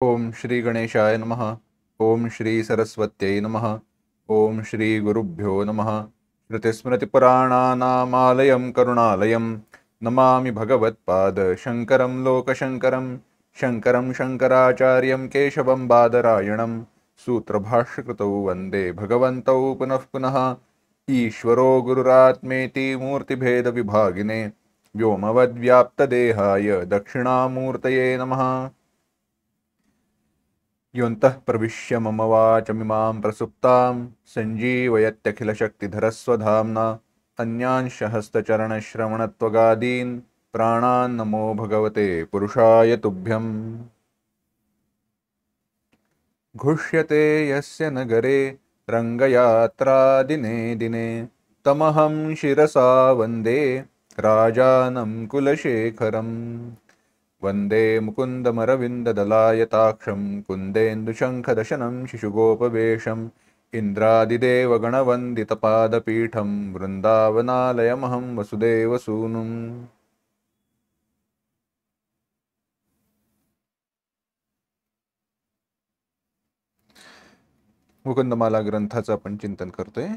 ओम श्री गणेशाय नमः। ओम श्री सरस्वत्यै नमः। ओम श्री गुरुभ्यो नमः। श्रुतिस्मृतिपुराणानामालयं करुणालयं नमामि भगवत्पाद शङ्करं लोकशङ्करं। शङ्करं शङ्कराचार्यं केशवं बादरायणं सूत्रभाष्यकृतौ वन्दे भगवन्तौ पुनः पुनः। ईश्वरो गुरुरात्मेति मूर्तिभेदविभागिने व्योमवद्व्याप्तदेहाय दक्षिणामूर्तये नमः। योऽन्तः प्रविश्य मम वाचमिमां प्रसुप्तां सञ्जीवयत्यखिलशक्तिधरस्वधाम्ना अन्यांश हस्तचरणश्रवणत्वगादीन् प्राणान् नमो भगवते पुरुषाय तुभ्यम्। घुष्यते यस्य नगरे रङ्गयात्रा दिने तमहं शिरसा वन्दे राजानं कुलशेखरम्। वन्दे मुकुन्दमरविन्ददलायताक्षं कुन्देन्दुशङ्खदशनं शिशुगोपवेशम् इन्द्रादिदेवगणवन्दितपादपीठं वृन्दावनालयमहं वसुदेवसूनुम्। मुकुंदमाला ग्रंथाचं आपण चिंतन करतोय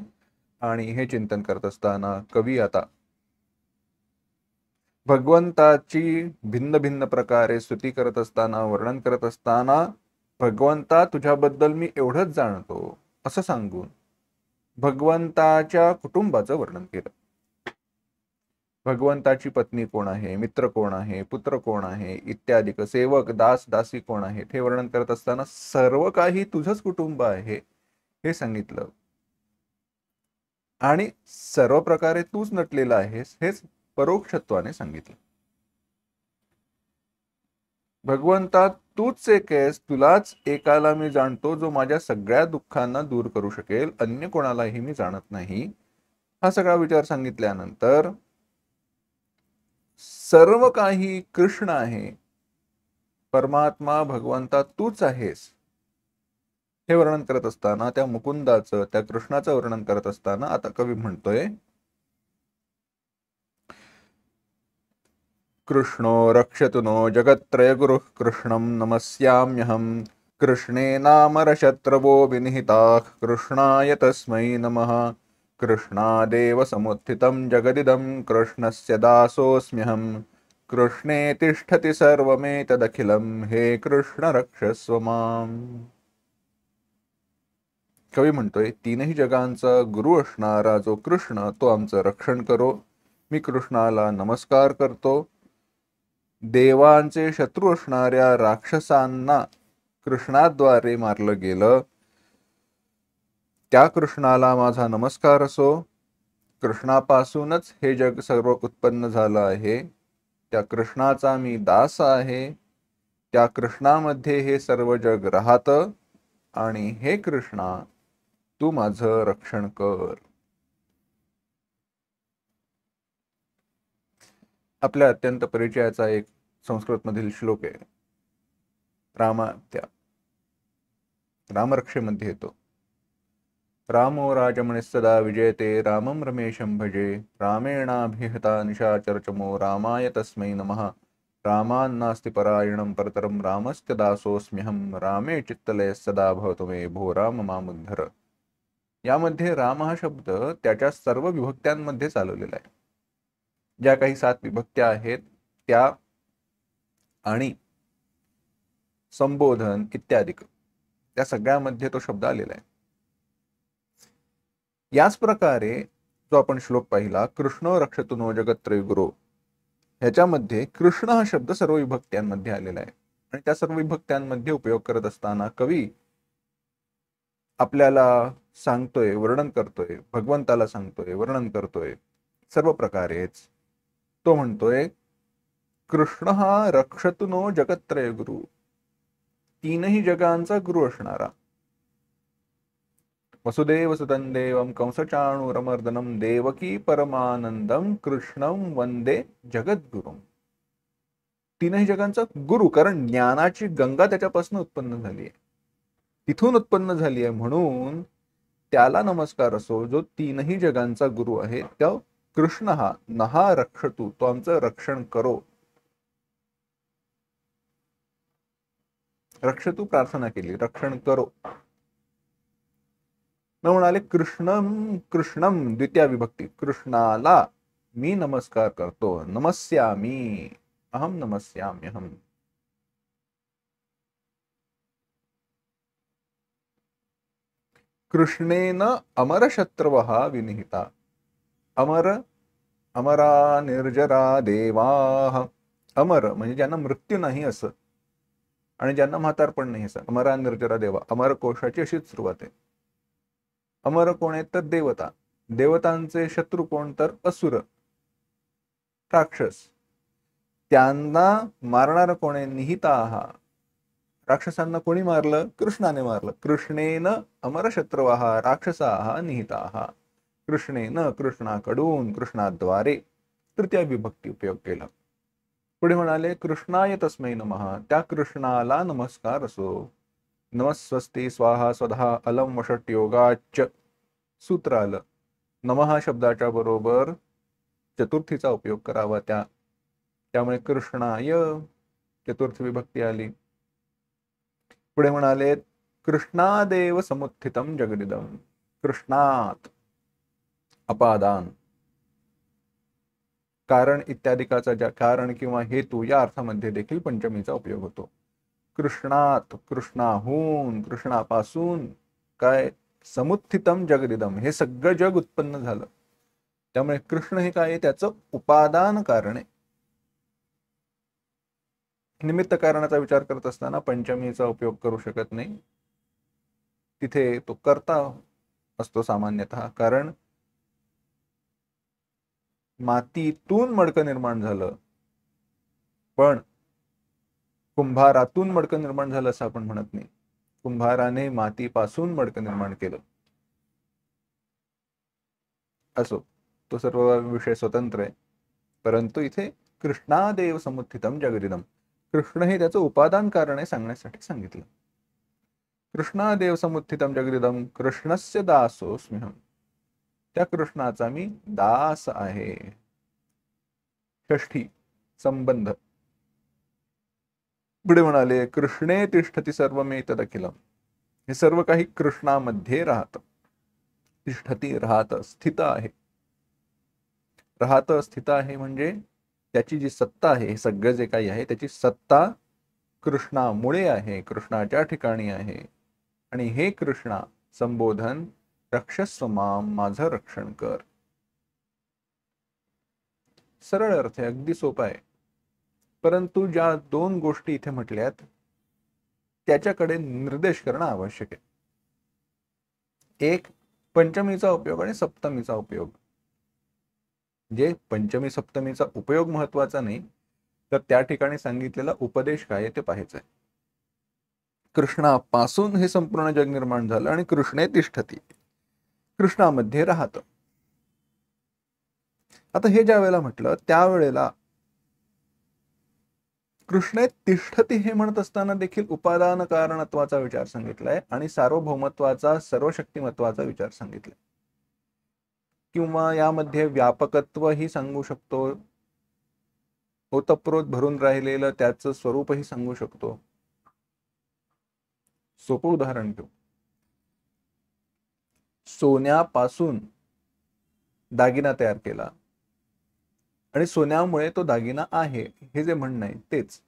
आणि हे चिंतन करत असताना कवी आता भगवंताची भिन्न भिन्न प्रकारे स्तुती करत असताना वर्णन करत असताना भगवंता तुझ्याबद्दल मी एवढंच जाणतो असं सांगून भगवंताच्या कुटुंबाचं वर्णन केलं। भगवंताची पत्नी कोण आहे, मित्र कोण आहे, पुत्र कोण आहे इत्यादी, सेवक दास दासी कोण आहे हे वर्णन करत असताना सर्व काही तुझंच कुटुंब आहे हे सांगितलं आणि सर्व प्रकारे तूच नटलेला आहेस हेच परोक्षत्वाने सांगितलं। भगवंता तूच एक आहेस, तुलाच एकाला मी जाणतो जो माझ्या सगळ्या दुःखांना दूर करू शकेल, अन्य कोणालाही मी जाणत नाही। हा सगळा विचार सांगितल्यानंतर सर्व काही कृष्ण आहे, परमात्मा भगवंता तूच आहेस हे वर्णन करत असताना त्या मुकुंदाचं त्या कृष्णाचं वर्णन करत असताना आता कवी म्हणतोय, कृष्णो रक्षतु नो जगत्त्रयगुरुः कृष्णं नमस्याम्यहम्। कृष्णे नामरशत्रवो विनिहिताः कृष्णाय तस्मै नमः। कृष्णादेव समुत्थितं जगदिदं कृष्णस्य दासोऽस्म्यहम्। कृष्णे तिष्ठति सर्वमेतदखिलं हे कृष्ण रक्षस्व माम्। कवी म्हणतोय, तीनही जगांचा गुरु असणारा जो कृष्ण तो आमचं रक्षण करो। मी कृष्णाला नमस्कार करतो। देवांचे शत्रू असणाऱ्या राक्षसांना कृष्णाद्वारे मारलं गेलं त्या कृष्णाला माझा नमस्कार असो। कृष्णापासूनच हे जग सर्व उत्पन्न झालं आहे, त्या कृष्णाचा मी दास आहे, त्या कृष्णामध्ये हे सर्व जग राहतं आणि हे कृष्णा तू माझं रक्षण कर। आपल्या अत्यंत परिचयाचा एक संस्कृत मधील श्लोक आहे, रामरक्षेमध्ये येतो, रामो राजमणिः सदा विजयते रामं रमेशं भजे। रामेणाभिहता निशाचरचमो रामाय तस्मै नमः। रामान्नास्ति परायणं परतरं रामस्य दासोऽस्म्यहं। रामे चित्तलयः सदा भवतु मे भो राम मामुद्धर। यामध्ये राम हा शब्द त्याच्या सर्व विभक्त्यांमध्ये चालवलेला आहे। ज्या काही 7 विभक्त्या आहेत त्या आणि संबोधन इत्यादी त्या सगळ्यामध्ये तो शब्द आलेला आहे। याच प्रकारे जो आपण श्लोक पाहिला, कृष्ण रक्षतु नो जगत्त्रय गुरु, ह्याच्यामध्ये कृष्ण हा शब्द सर्व विभक्त्यांमध्ये आलेला आहे आणि त्या सर्व विभक्त्यांमध्ये उपयोग करत असताना कवी आपल्याला सांगतोय, वर्णन करतोय, भगवंताला सांगतोय, वर्णन करतोय सर्व प्रकारेच। तो म्हणतोय, कृष्ण हा रक्षतु नो जगत्त्रय गुरु, तीनही जगांचा गुरु असणारा, वसुदेव सुतं देवं कंसचाणूरमर्दनं देवकी परमानंदम कृष्णं वंदे जगद्गुरुम। तीनही जगांचा गुरु, कारण ज्ञानाची गंगा त्याच्यापासून उत्पन्न झाली आहे, तिथून उत्पन्न झाली आहे, म्हणून त्याला नमस्कार असो जो तीनही जगांचा गुरु आहे। त्या कृष्ण हा नहा रक्षतु, तो आमचं रक्षण करो। रक्षतु प्रार्थना केली, रक्षण करो. मग म्हणाले कृष्णम कृष्णम द्वितीय विभक्ती, कृष्णाला मी नमस्कार करतो. नमस्यामी, अहम नमस्याम्यहम. कृष्णेन अमरशत्रवः विनिहिता. अमर, अमरा निर्जरा देवाः. अमर म्हणजे ज्यांना मृत्यू नाही असं, आणि ज्यांना म्हातारपण नाही असं. अमरा निर्जरा देवा, अमर कोशाची अशीच सुरुवात आहे. अमर कोण आहेत तर देवता. देवतांचे शत्रू कोण तर असुर, राक्षस. त्यांना मारणार कोण आहे? निहिताः. राक्षसांना कोणी मारलं? कृष्णाने मारलं. कृष्णेन अमरशत्रवः राक्षसाः निहिताः. कृष्णेन, कृष्णाकडून, कृष्णाद्वारे. तृतीय विभक्ती उपयोग केला. पुढे म्हणाले कृष्णाय तस्मै नमः, त्या कृष्णाला नमस्कार असो. नमस्वस्ती स्वाहा स्वधा अलम वषट योगाच. सूत्र आलं. नमः शब्दाच्या बरोबर चतुर्थीचा उपयोग करावा त्यामुळे कृष्णाय चतुर्थी विभक्ती आली. पुढे म्हणाले कृष्णादेव समुत्थितम जगदिदम. कृष्णात अपादान, कारण इत्यादिकाचा ज्या कारण किंवा हेतू या अर्थामध्ये देखील पंचमीचा उपयोग होतो. कृष्णात, कृष्णाहून, कृष्णापासून काय? समुत्थितम जगदिदम, हे सगळं जग उत्पन्न झालं. त्यामुळे कृष्ण हे काय? त्याचं उपादान कारण आहे. निमित्त कारणाचा विचार करत असताना पंचमीचा उपयोग करू शकत नाही. तिथे तो कर्ता असतो सामान्यतः. कारण मातीतून मडकं निर्माण झालं, पण कुंभारातून मडकं निर्माण झालं असं आपण म्हणत नाही. कुंभाराने मातीपासून मडकं निर्माण केलं. असो, तो सर्व विषय स्वतंत्र आहे. परंतु इथे कृष्णादेव समुत्थितम जगदिदम, कृष्ण हे त्याचं उपादान कारण आहे सांगण्यासाठी सांगितलं. कृष्णादेव समुत्थितम जगदिदम कृष्णस्य दासोऽस्म्यहम्, त्या कृष्णाचा मी दास आहे. षष्ठी संबंध. पुढे म्हणाले कृष्णे तिष्ठती सर्वमेतदखिलम, हे सर्व काही कृष्णामध्ये राहत. तिष्ठती राहत, स्थित आहे. राहत स्थित आहे म्हणजे त्याची जी सत्ता आहे, हे सगळं जे काही आहे त्याची सत्ता कृष्णामुळे आहे, कृष्णाच्या ठिकाणी आहे. आणि हे कृष्णा संबोधन रक्षस्व माम, माझं रक्षण कर. सरळ अर्थ आहे, अगदी सोपा आहे. परंतु ज्या दोन गोष्टी इथे म्हटल्यात त्याच्याकडे निर्देश करणं आवश्यक आहे. एक पंचमीचा उपयोग आणि सप्तमीचा उपयोग. जे पंचमी सप्तमीचा उपयोग महत्वाचा नाही, तर त्या ठिकाणी सांगितलेला उपदेश काय आहे ते पाहायचं आहे. कृष्णापासून हे संपूर्ण जग निर्माण झालं आणि कृष्णे तिष्ठती, कृष्णामध्ये राहत. आता हे ज्या वेळेला म्हटलं त्यावेळेला कृष्णे तिष्ठती हे म्हणत असताना देखील उपादान कारणत्वाचा विचार सांगितलाय आणि सार्वभौमत्वाचा, सर्वशक्तिमत्वाचा विचार सांगितलाय. किंवा यामध्ये व्यापकत्व ही सांगू शकतो, ओतप्रोत भरून राहिलेलं त्याचं स्वरूपही सांगू शकतो. सोपं उदाहरण घेऊ. सोन्यापासून दागिना तयार केला आणि सोन्यामुळे तो दागिना आहे, हे जे म्हणणं आहे तेच.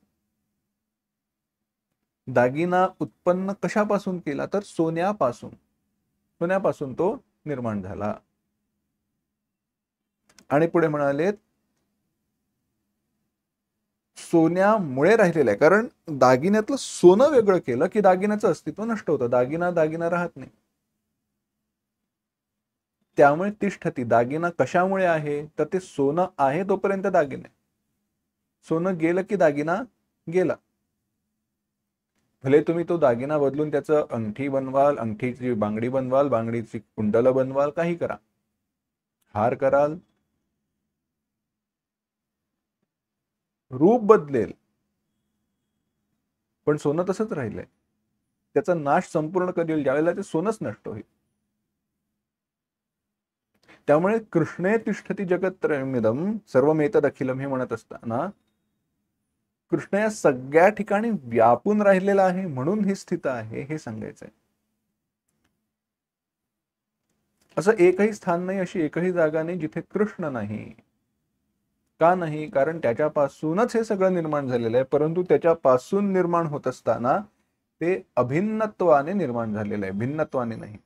दागिना उत्पन्न कशापासून केला तर सोन्यापासून. सोन्यापासून तो निर्माण झाला. आणि पुढे म्हणाले सोन्यामुळे राहिलेलं आहे, कारण दागिन्यातलं सोनं वेगळं केलं की दागिन्याचं अस्तित्व नष्ट होतं. दागिना दागिना राहत नाही. त्यामुळे तिष्ठती, दागिना कशामुळे आहे तर ते सोनं आहे तोपर्यंत दागिने. सोनं गेलं की दागिना गेला. भले तुम्ही तो दागिना बदलून त्याचं अंगठी बनवाल, अंगठीची बांगडी बनवाल, बांगडीची कुंडलं बनवाल, काही करा, हार कराल, रूप बदलेल, पण सोनं तसंच राहिलंय. त्याचा नाश संपूर्ण कधी होईल? ज्यावेळेला ते सोनच नष्ट होईल. त्यामुळे कृष्णे तिष्ठती जगत्रयमिदं सर्वमेतदखिलम हे म्हणत असताना कृष्ण या सगळ्या ठिकाणी व्यापून राहिलेला आहे म्हणून ही स्थित आहे हे सांगायचंय. असं एकही स्थान नाही, अशी एकही जागा नाही जिथे कृष्ण नाही. का नाही? कारण त्याच्यापासूनच हे सगळं निर्माण झालेलं आहे, परंतु त्याच्यापासून निर्माण होत असताना ते अभिन्नत्वाने निर्माण झालेलं आहे, भिन्नत्वाने नाही.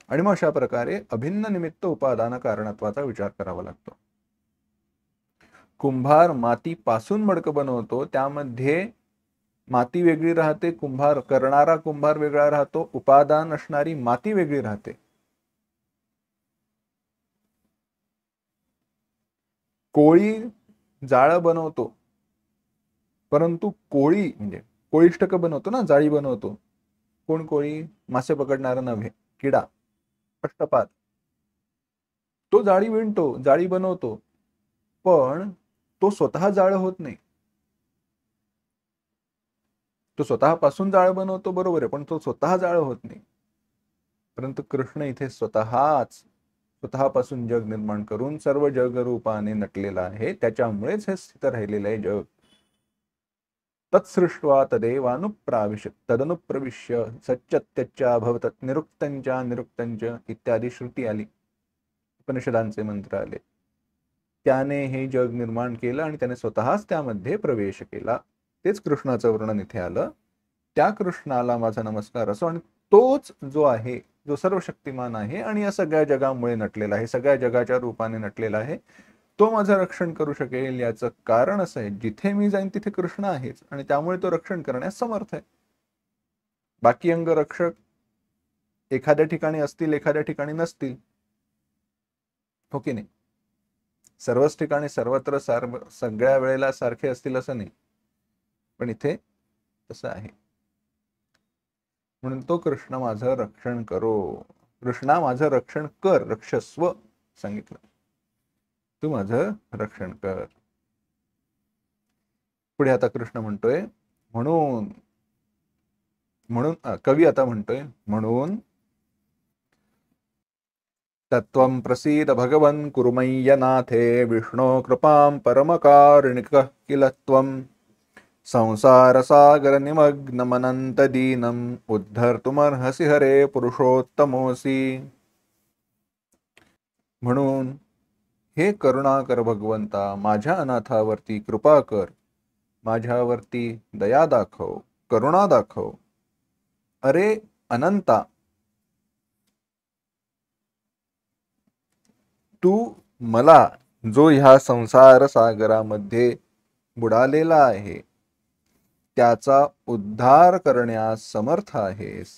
आणि मग अशा प्रकारे अभिन्न निमित्त उपादान कारणत्वाचा विचार करावा लागतो. कुंभार मातीपासून मडकं बनवतो, त्यामध्ये माती वेगळी राहते, कुंभार करणारा कुंभार वेगळा राहतो, उपादान असणारी माती वेगळी राहते. कोळी जाळं बनवतो, परंतु कोळी म्हणजे कोळिष्टक बनवतो ना, जाळी बनवतो. कोण कोळी? मासे पकडणारा नव्हे, किडा, अष्टपाद. तो जाळी विणतो, जाळी बनवतो, पण तो स्वतः जाळं होत नाही. तो स्वतःपासून जाळं बनवतो, बरोबर आहे, पण तो स्वतः जाळं होत नाही. परंतु कृष्ण इथे स्वतःपासून जग निर्माण करून सर्व जगरूपाने नटलेला आहे, त्याच्यामुळेच हे स्थित राहिलेलं आहे जग. तत्सृष्ट्वा तदेवानुप्राविशत् तदनुप्रविश्य सच्चत्यच्चाभवत् निरुक्तञ्च निरुक्तञ्च इत्यादी श्रुती आली, उपनिषदांचे मंत्र आले. त्याने हे जग निर्माण केलं आणि त्याने स्वतःच त्यामध्ये प्रवेश केला. तेच कृष्णाचं वर्णन इथे आलं. त्या कृष्णाला माझा नमस्कार असो, आणि तोच जो आहे, जो सर्व शक्तिमान आहे आणि या सगळ्या जगामुळे नटलेला आहे, सगळ्या जगाच्या रूपाने नटलेला आहे, तो माझं रक्षण करू शकेल. याचं कारण असं आहे, जिथे मी जाईन तिथे कृष्ण आहेच आणि त्यामुळे तो रक्षण करण्यास समर्थ आहे. बाकी अंगरक्षक एखाद्या ठिकाणी असतील, एखाद्या ठिकाणी नसतील, हो की नाही? सर्वच ठिकाणी सर्वत्र सगळ्या वेळेला सारखे असतील असं नाही, पण इथे तसं आहे. म्हणून तो कृष्ण माझं रक्षण करो, कृष्णा माझं रक्षण कर, रक्षस्व सांगितलं, तू माझं रक्षण कर. पुढे आता कृष्ण म्हणतोय, म्हणून कवी आता म्हणतोय, म्हणून तत्वं प्रसीद भगवन् कुरुमय्यनाथे विष्णो कृपां परमकारुणिकः किल त्वं संसारसागर निमग्नमनंत दीनम उद्धर्तुमर्हसि हरे पुरुषोत्तमोसी. म्हणून हे करुणाकर भगवंता, माझ्या अनाथावरती कृपा कर, माझ्यावरती दया दाखव, करुणा दाखव. अरे अनंता, तू मला, जो ह्या संसार सागरामध्ये बुडालेला आहे, त्याचा उद्धार करण्यास समर्थ आहेस.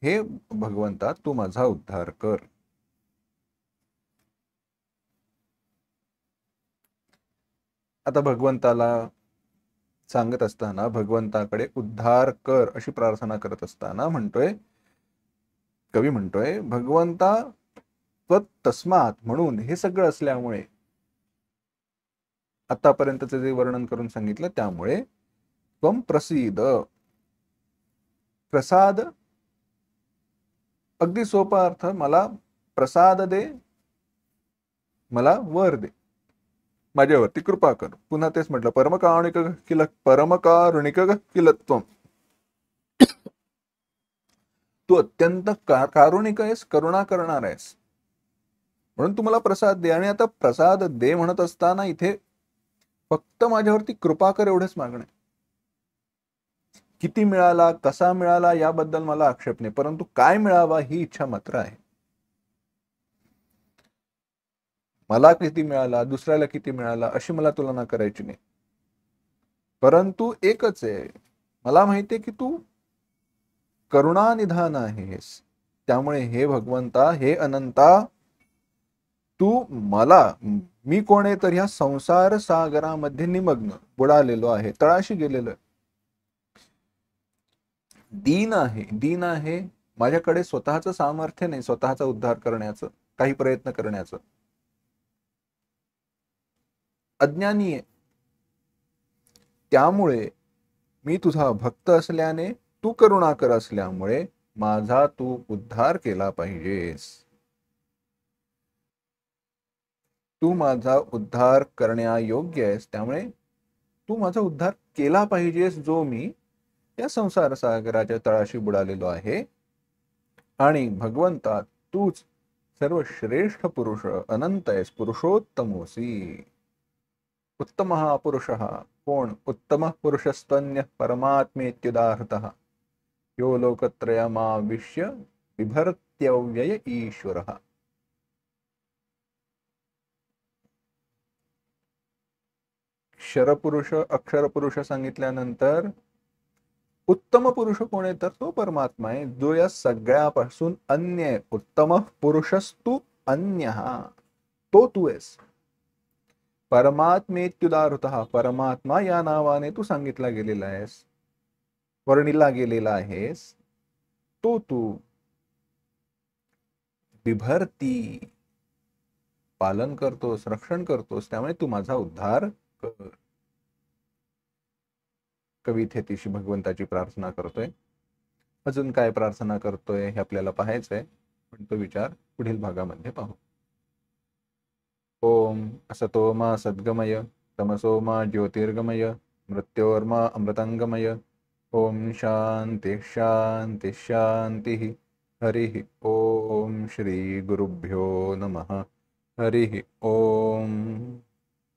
हे भगवंता, तू माझा उद्धार कर. आता भगवंताला सांगत असताना, भगवंताकडे उद्धार कर अशी प्रार्थना करत असताना कवी म्हणतोय, भगवंता तस्मात, म्हणून हे सगळं असल्यामुळे, आतापर्यंतचे जे वर्णन करून सांगितलं त्यामुळे, त्वं प्रसीद, प्रसाद, अगदी सोपा अर्थ, मला प्रसाद दे, मला वर दे, माझ्यावरती कृपा कर. पुन्हा तेच म्हटलं, परमकारुणिक किल त्वं, तू अत्यंत कारुणिक आहेस, करुणा करणार आहेस, म्हणून तू मला प्रसाद दे. आणि आता प्रसाद दे म्हणत असताना इथे फक्त माझ्यावरती कृपा कर एवढेच मागणे. किती मिळाला, कसा मिळाला याबद्दल मला आक्षेप नाही, परंतु काय मिळावा ही इच्छा मात्र आहे. मला किती मिळाला, दुसऱ्याला किती मिळाला अशी मला तुलना करायची नाही, परंतु एकच आहे, मला माहितीये की तू करुणानिधान आहेस. त्यामुळे हे भगवंता, हे अनंता, तू मला, मी कोण आहे तर ह्या संसार सागरामध्ये निमग्न, बुडालेलो आहे, तळाशी गेलेलो आहे, दीन आहे, माझ्याकडे स्वतःचं सामर्थ्य नाही स्वतःचा उद्धार करण्याचं, काही प्रयत्न करण्याचं, अज्ञानी आहे. त्यामुळे मी तुझा भक्त असल्याने, तू करुणाकर असल्यामुळे माझा तू उद्धार केला पाहिजेस. तू माझा उद्धार करण्यायोग्य आहेस, त्यामुळे तू माझा उद्धार केला पाहिजेस, जो मी या संसार सागराच्या तळाशी बुडालेलो आहे. आणि भगवंता, तूच सर्वश्रेष्ठ पुरुष, अनंत आहेस, पुरुषोत्तमोसी. उत्तमः पुरुषः कोण? उत्तमः पुरुषस्त्वन्यः परमात्मेत्युदाहृतः यो लोकत्रयमाविश्य बिभर्त्यव्यय ईश्वरः. क्षरपुरुष अक्षरपुरुष सांगितल्यानंतर उत्तम पुरुष कोण आहे? तर तो परमात्मा आहे, जो या सगळ्यापासून अन्य आहे. उत्तम पुरुषस्तु अन्यः, तो तू आहेस. परमात्मेत्युदाहृतः, परमात्मा या नावाने तू सांगितला गेलेला आहेस, वर्णिला गेलेला आहेस, तो तू. बिभर्ती, पालन करतोस, रक्षण करतोस, त्यामुळे तू माझा उद्धार कर. कवी इथे तिशी भगवंताची प्रार्थना करतोय. अजून काय प्रार्थना करतोय हे आपल्याला पाहायचंय, पण तो विचार पुढील भागामध्ये पाहू. ओम असतो मा सद्गमय, तमसो मा ज्योतिर्गमय, मृत्योर्मा अमृतंगमय. ओम शांती शांती शांती. हरि ओम. श्री गुरुभ्यो नमः. हरि ओम.